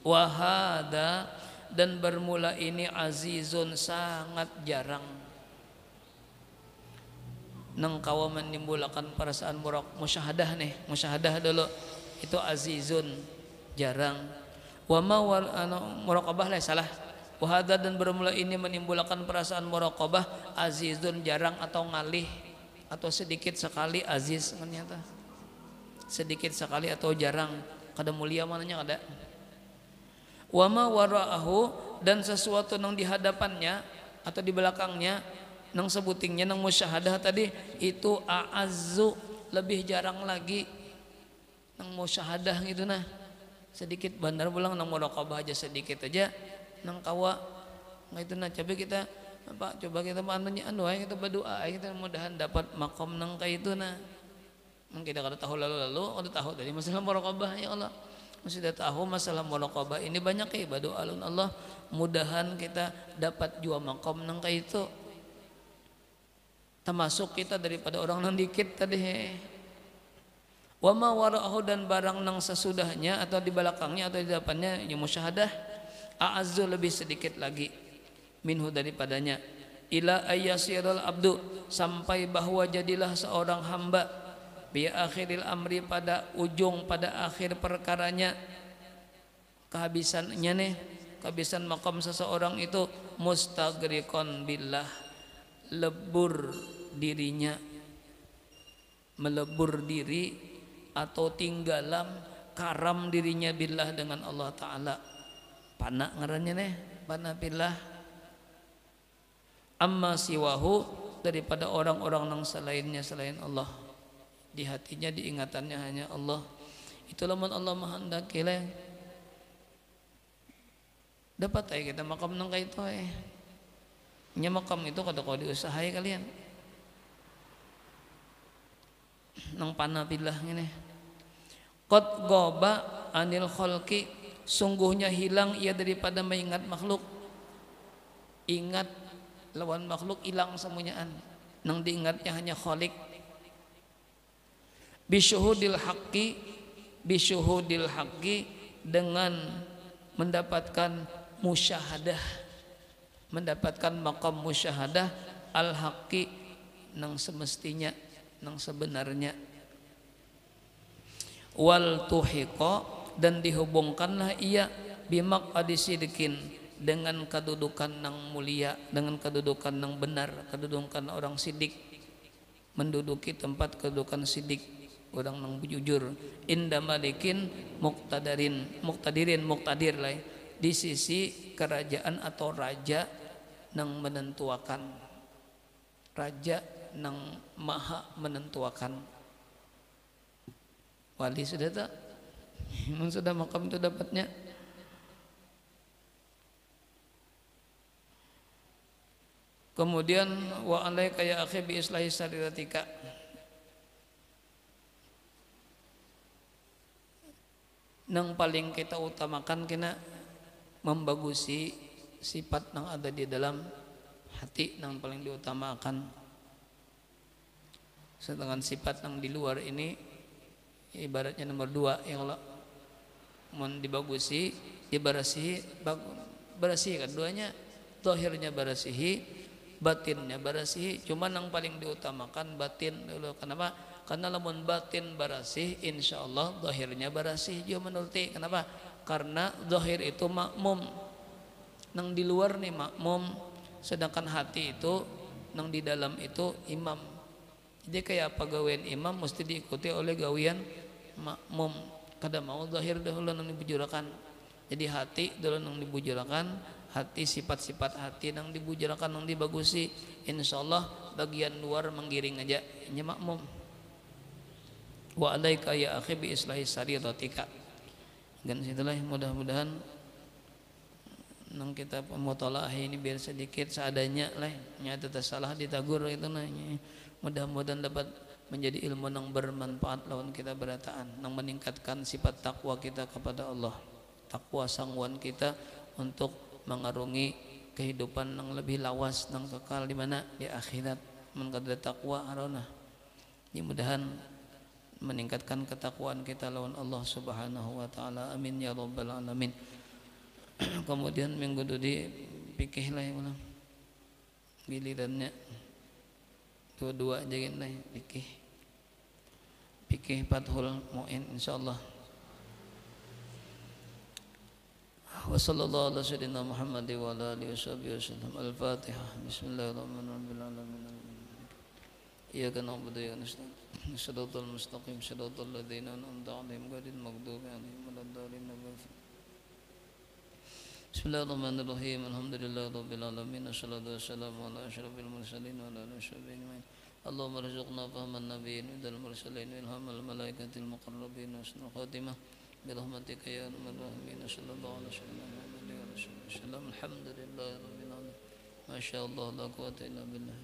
Wahada, dan bermula ini azizun, sangat jarang nang kawa menimbulkan perasaan musyahadah nih, musyahadah dulu itu azizun, jarang. Wama wal muraqabah lah salah. Wahada, dan bermula ini menimbulkan perasaan muraqabah, azizun, jarang atau ngalih atau sedikit sekali, aziz ternyata sedikit sekali atau jarang, kada mulia mananya kada. Wama wara'ahu, dan sesuatu nang di hadapannya atau di belakangnya nang sebutingnya nang musyahadah tadi itu a'azzu, lebih jarang lagi nang musyahadah gitu nah, sedikit bandar pulang nang muraqabah aja sedikit aja nang kawa itu nah. Coba kita mantunya kita berdoa kita mudahan dapat makom nang kayak itu nah. Kita kada tahu lalu kada tahu dari masalah muraqabah ya Allah, masih dah tahu masalah muraqabah ini banyak berdoa alun Allah mudahan kita dapat jua makom nang kayak itu, termasuk kita daripada orang nang dikit tadi. Wama wara'ahu, dan barang nang sesudahnya atau di belakangnya atau di depannya yang musyahadah, a'azzu, lebih sedikit lagi, minhu, daripadanya, ila ayyasirul abdu, sampai bahwa jadilah seorang hamba, bi akhiril amri, pada ujung, pada akhir perkaranya, kehabisannya nih, kehabisan makam seseorang itu, mustagriqon billah, lebur dirinya, melebur diri atau tinggalam karam dirinya billah, dengan Allah Ta'ala. Pana ngarannya nih, pana billah. Amma siwahu, daripada orang-orang yang selainnya, selain Allah, di hatinya diingatannya hanya Allah. Itulah man Allah menghendaki dapat kita makam nang kaito nya makam itu kada kau diusahai kalian nang panabillah ngene. Qad goba anil khalqi, sungguhnya hilang ia daripada mengingat makhluk. Ingat lawan makhluk hilang semuanyaan, nang diingatnya hanya khalik. Bisyuhudil haqqi, dengan mendapatkan musyahadah, mendapatkan maqam musyahadah al haqqi, nang semestinya, nang sebenarnya. Wal tuhiqa, dan dihubungkanlah ia bimak adisidikin, dengan kedudukan nang mulia, dengan kedudukan nang benar, kedudukan orang sidik, menduduki tempat kedudukan sidik, orang nang jujur. Inda malikin muktadir lah, di sisi kerajaan atau raja nang menentuakan, raja nang maha menentuakan. Wali sudah tak? Memang sudah makam itu dapatnya. Kemudian wa alaika ya akhi bi islahi sariratika, nang paling kita utamakan kena membagusi sifat nang ada di dalam hati, nang paling diutamakan. Sedangkan sifat nang di luar ini ibaratnya nomor 2, yang mau dibagusi dibarasihi, barasihi kan duanya, zahirnya barasihi, batinnya barasihi. Cuma yang paling diutamakan batin dulu. Kenapa? Karena lamun batin barasih, insyaallah zahirnya barasih juga menurti. Kenapa? Karena zahir itu makmum, nang di luar nih makmum, sedangkan hati itu nang di dalam itu imam. Jadi kayak pegawaian imam mesti diikuti oleh gawian makmum. Kada mau zahir dahulu nang dibujurakan. Jadi hati dulu nang dibujurakan, hati sifat-sifat hati nang dibujurakan, nang dibagusi, insyaallah bagian luar menggiring aja nya makmum. Wa alaika ya akhi bi islahi sariratika. Dan situlah mudah-mudahan nang kita pemutalaah ini biar sedikit seadanya lah, nyata tersalah ditagur itu nanya. Mudah-mudahan dapat menjadi ilmu yang bermanfaat lawan kita berataan, yang meningkatkan sifat takwa kita kepada Allah, takwa sangguan kita untuk mengarungi kehidupan yang lebih lawas, yang kekal di mana di akhirat. Mengkadar takwa arona, mudah-mudahan meningkatkan ketakwaan kita lawan Allah Subhanahu wa taala. Amin ya rabbal alamin. Kemudian minggu di fikih lah ya, gilirannya dua jagain lah fikih Fathul Mu'in insyaallah. Wa sallallahu ala sayyidina Muhammad wa ala alihi wasallam. Al-Fatihah. Bismillahirrahmanirrahim. Iyyaka na'budu wa iyyaka nasta'in. Shiratal mustaqim, shiratal ladzina an'amta 'alaihim ghairil maghdubi 'alaihim waladdallin. Bismillahirrahmanirrahim. Alhamdulillahirabbil alamin. Wassalatu wassalamu ala asyrafil mursalin wa ala alihi wasallam. Allahumma rzuqna fahman nabiyyin wal mursalin wa ilhamal malaikatil muqarrabin wa husnul khatimah bi rahmatika ya arhamar rahimin. Sallallahu alaihi wasallam. Alhamdulillahirabbil alamin. Masyaallah la quwwata illa billah.